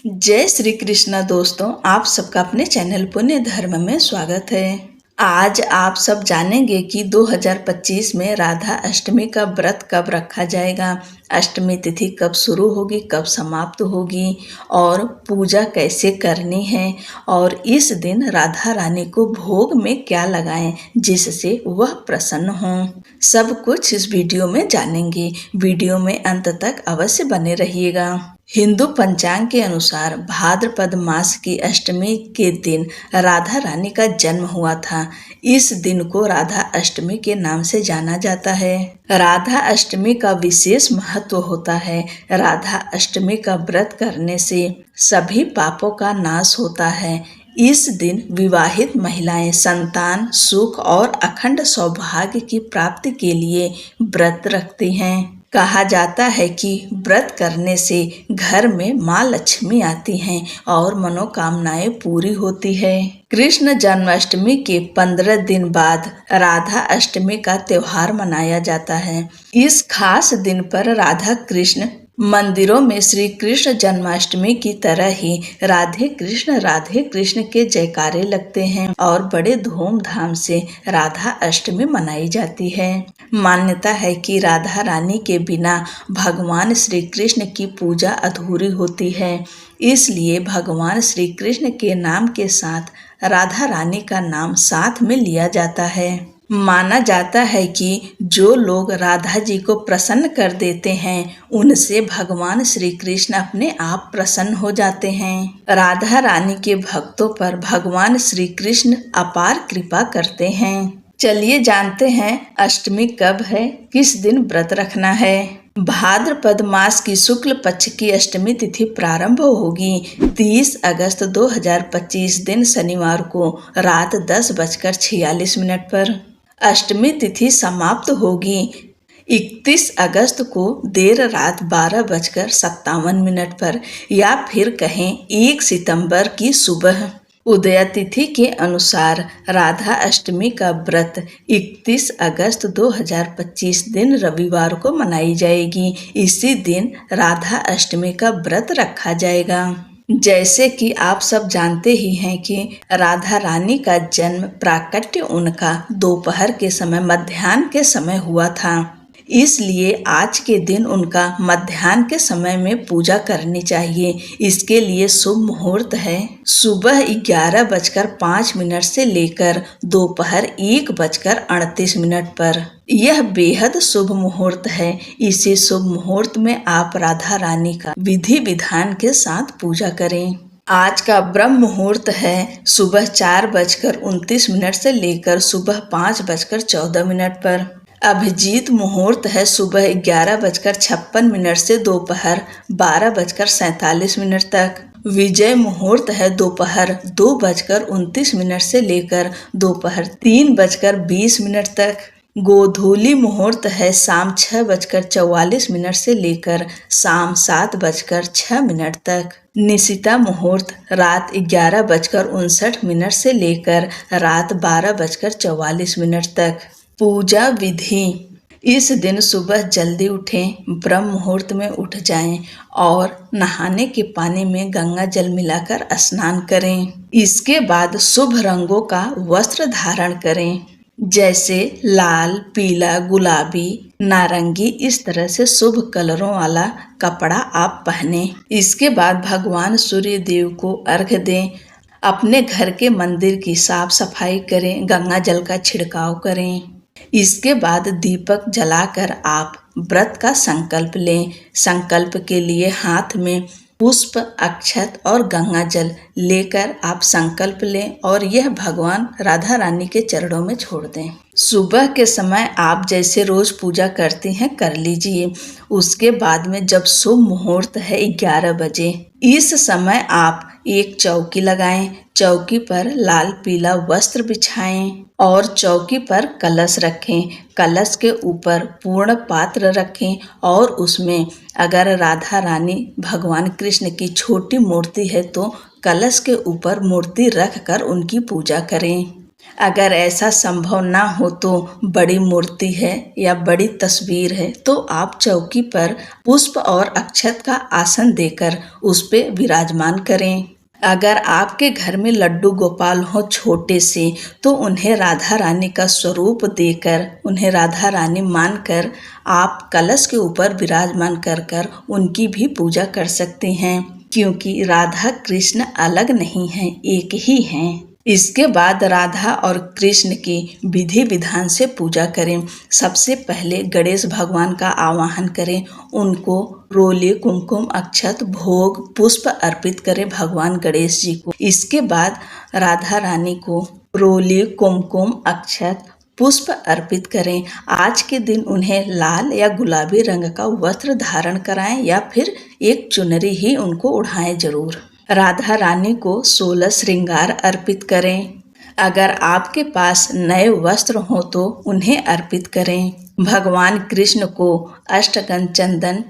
जय श्री कृष्णा दोस्तों, आप सबका अपने चैनल पुण्य धर्म में स्वागत है। आज आप सब जानेंगे कि 2025 में राधा अष्टमी का व्रत कब रखा जाएगा, अष्टमी तिथि कब शुरू होगी, कब समाप्त होगी और पूजा कैसे करनी है और इस दिन राधा रानी को भोग में क्या लगाएं जिससे वह प्रसन्न हों। सब कुछ इस वीडियो में जानेंगे। वीडियो में अंत तक अवश्य बने रहिएगा। हिंदू पंचांग के अनुसार भाद्रपद मास की अष्टमी के दिन राधा रानी का जन्म हुआ था। इस दिन को राधा अष्टमी के नाम से जाना जाता है। राधा अष्टमी का विशेष महत्व होता है। राधा अष्टमी का व्रत करने से सभी पापों का नाश होता है। इस दिन विवाहित महिलाएं संतान, सुख और अखंड सौभाग्य की प्राप्ति के लिए व्रत रखती हैं। कहा जाता है कि व्रत करने से घर में माँ लक्ष्मी आती हैं और मनोकामनाएं पूरी होती है। कृष्ण जन्माष्टमी के 15 दिन बाद राधा अष्टमी का त्योहार मनाया जाता है। इस खास दिन पर राधा कृष्ण मंदिरों में श्री कृष्ण जन्माष्टमी की तरह ही राधे कृष्ण के जयकारे लगते हैं और बड़े धूमधाम से राधा अष्टमी मनाई जाती है। मान्यता है कि राधा रानी के बिना भगवान श्री कृष्ण की पूजा अधूरी होती है, इसलिए भगवान श्री कृष्ण के नाम के साथ राधा रानी का नाम साथ में लिया जाता है। माना जाता है कि जो लोग राधा जी को प्रसन्न कर देते हैं उनसे भगवान श्री कृष्ण अपने आप प्रसन्न हो जाते हैं। राधा रानी के भक्तों पर भगवान श्री कृष्ण अपार कृपा करते हैं। चलिए जानते हैं अष्टमी कब है, किस दिन व्रत रखना है। भाद्रपद मास की शुक्ल पक्ष की अष्टमी तिथि प्रारंभ होगी 30 अगस्त 2025 दिन शनिवार को रात 10:46 पर। अष्टमी तिथि समाप्त होगी 31 अगस्त को देर रात 12:57 पर या फिर कहें 1 सितंबर की सुबह। उदया तिथि के अनुसार राधा अष्टमी का व्रत 31 अगस्त 2025 दिन रविवार को मनाई जाएगी। इसी दिन राधा अष्टमी का व्रत रखा जाएगा। जैसे कि आप सब जानते ही हैं कि राधा रानी का जन्म प्राकट्य उनका दोपहर के समय मध्याह्न के समय हुआ था, इसलिए आज के दिन उनका मध्याह्न के समय में पूजा करनी चाहिए। इसके लिए शुभ मुहूर्त है सुबह 11:05 से लेकर दोपहर 1:38 पर। यह बेहद शुभ मुहूर्त है। इसी शुभ मुहूर्त में आप राधा रानी का विधि विधान के साथ पूजा करें। आज का ब्रह्म मुहूर्त है सुबह 4:29 से लेकर सुबह 5:14 पर। अभिजीत मुहूर्त है सुबह 11:56 से दोपहर 12:47 तक। विजय मुहूर्त है दोपहर 2:29 से लेकर दोपहर 3:20 तक। गोधूली मुहूर्त है शाम 6:44 से लेकर शाम 7:06 तक। निशिता मुहूर्त रात 11:59 से लेकर रात 12:44 तक। पूजा विधि: इस दिन सुबह जल्दी उठें, ब्रह्म मुहूर्त में उठ जाएं और नहाने के पानी में गंगा जल मिलाकर स्नान करें। इसके बाद शुभ रंगों का वस्त्र धारण करें, जैसे लाल, पीला, गुलाबी, नारंगी, इस तरह से शुभ कलरों वाला कपड़ा आप पहने। इसके बाद भगवान सूर्य देव को अर्घ्य दें, अपने घर के मंदिर की साफ सफाई करें, गंगा जल का छिड़काव करें। इसके बाद दीपक जलाकर आप व्रत का संकल्प लें। संकल्प के लिए हाथ में पुष्प, अक्षत और गंगा जल लेकर आप संकल्प लें और यह भगवान राधा रानी के चरणों में छोड़ दें। सुबह के समय आप जैसे रोज पूजा करती हैं कर लीजिए। उसके बाद में जब शुभ मुहूर्त है 11 बजे, इस समय आप एक चौकी लगाएं, चौकी पर लाल पीला वस्त्र बिछाएं और चौकी पर कलश रखें। कलश के ऊपर पूर्ण पात्र रखें और उसमें अगर राधा रानी भगवान कृष्ण की छोटी मूर्ति है तो कलश के ऊपर मूर्ति रखकर उनकी पूजा करें। अगर ऐसा संभव ना हो तो बड़ी मूर्ति है या बड़ी तस्वीर है तो आप चौकी पर पुष्प और अक्षत का आसन देकर उस पे विराजमान करें। अगर आपके घर में लड्डू गोपाल हो छोटे से तो उन्हें राधा रानी का स्वरूप देकर, उन्हें राधा रानी मानकर आप कलश के ऊपर विराजमान कर कर उनकी भी पूजा कर सकते हैं, क्योंकि राधा कृष्ण अलग नहीं हैं, एक ही हैं। इसके बाद राधा और कृष्ण की विधि विधान से पूजा करें। सबसे पहले गणेश भगवान का आवाहन करें, उनको रोली कुमकुम अक्षत भोग पुष्प अर्पित करें भगवान गणेश जी को। इसके बाद राधा रानी को रोली कुमकुम अक्षत पुष्प अर्पित करें। आज के दिन उन्हें लाल या गुलाबी रंग का वस्त्र धारण कराएं या फिर एक चुनरी ही उनको ओढ़ाएं जरूर। राधा रानी को 16 श्रृंगार अर्पित करें। अगर आपके पास नए वस्त्र हो तो उन्हें अर्पित करें। भगवान कृष्ण को अष्टगंध चंदन,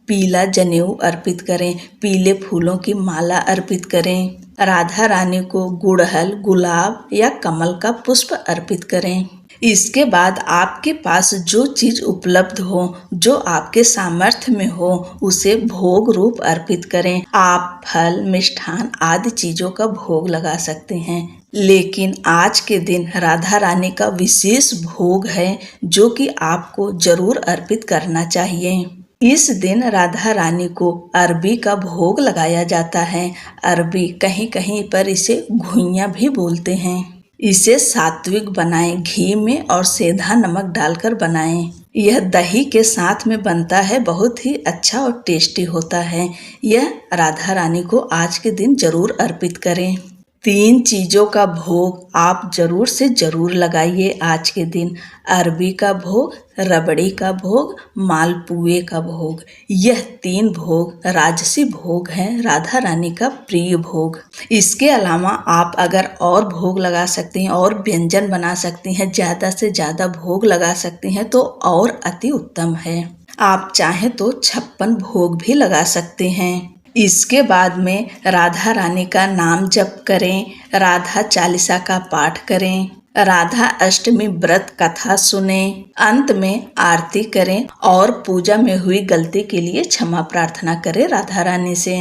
पीला जनेऊ अर्पित करें। पीले फूलों की माला अर्पित करें। राधा रानी को गुड़हल, गुलाब या कमल का पुष्प अर्पित करें। इसके बाद आपके पास जो चीज उपलब्ध हो, जो आपके सामर्थ्य में हो, उसे भोग रूप अर्पित करें। आप फल, मिष्ठान आदि चीजों का भोग लगा सकते हैं, लेकिन आज के दिन राधा रानी का विशेष भोग है जो कि आपको जरूर अर्पित करना चाहिए। इस दिन राधा रानी को अरबी का भोग लगाया जाता है। अरबी, कहीं कहीं पर इसे घुइयां भी बोलते हैं। इसे सात्विक बनाएं, घी में और सेंधा नमक डालकर बनाएं। यह दही के साथ में बनता है, बहुत ही अच्छा और टेस्टी होता है। यह राधा रानी को आज के दिन जरूर अर्पित करें। 3 चीजों का भोग आप जरूर से जरूर लगाइए आज के दिन। अरबी का भोग, रबड़ी का भोग, मालपुए का भोग। यह 3 भोग राजसी भोग हैं, राधा रानी का प्रिय भोग। इसके अलावा आप अगर और भोग लगा सकती हैं और व्यंजन बना सकती हैं, ज्यादा से ज्यादा भोग लगा सकती हैं तो और अति उत्तम है। आप चाहें तो 56 भोग भी लगा सकते हैं। इसके बाद में राधा रानी का नाम जप करें, राधा चालीसा का पाठ करें, राधा अष्टमी व्रत कथा सुने, अंत में आरती करें और पूजा में हुई गलती के लिए क्षमा प्रार्थना करें राधा रानी से।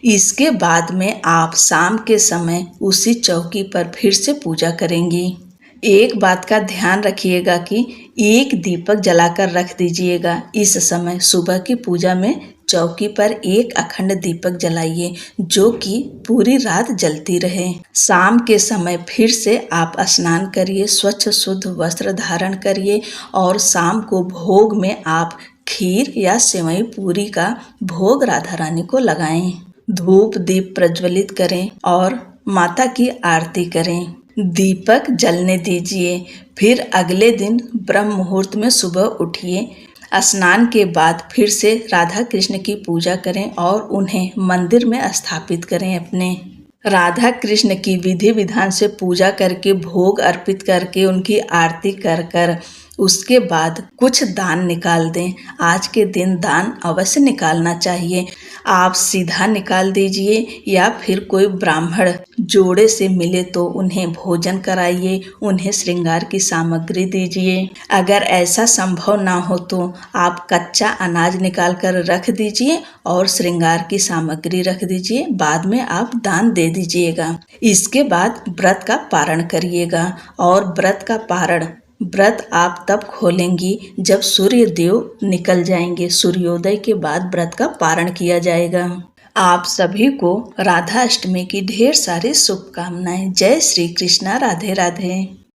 इसके बाद में आप शाम के समय उसी चौकी पर फिर से पूजा करेंगी। एक बात का ध्यान रखिएगा कि एक दीपक जलाकर रख दीजिएगा। इस समय सुबह की पूजा में चौकी पर एक अखंड दीपक जलाइए जो कि पूरी रात जलती रहे। शाम के समय फिर से आप स्नान करिए, स्वच्छ शुद्ध वस्त्र धारण करिए और शाम को भोग में आप खीर या सेवई पूरी का भोग राधा रानी को लगाएं। धूप दीप प्रज्वलित करें और माता की आरती करें। दीपक जलने दीजिए। फिर अगले दिन ब्रह्म मुहूर्त में सुबह उठिए, स्नान के बाद फिर से राधा कृष्ण की पूजा करें और उन्हें मंदिर में स्थापित करें। अपने राधा कृष्ण की विधि विधान से पूजा करके, भोग अर्पित करके, उनकी आरती कर कर उसके बाद कुछ दान निकाल दें। आज के दिन दान अवश्य निकालना चाहिए। आप सीधा निकाल दीजिए या फिर कोई ब्राह्मण जोड़े से मिले तो उन्हें भोजन कराइए, उन्हें श्रृंगार की सामग्री दीजिए। अगर ऐसा संभव ना हो तो आप कच्चा अनाज निकाल कर रख दीजिए और श्रृंगार की सामग्री रख दीजिए, बाद में आप दान दे दीजिएगा। इसके बाद व्रत का पारण करिएगा और व्रत आप तब खोलेंगी जब सूर्य देव निकल जाएंगे। सूर्योदय के बाद व्रत का पारण किया जाएगा। आप सभी को राधा अष्टमी की ढेर सारी शुभकामनाएं। जय श्री कृष्णा। राधे राधे।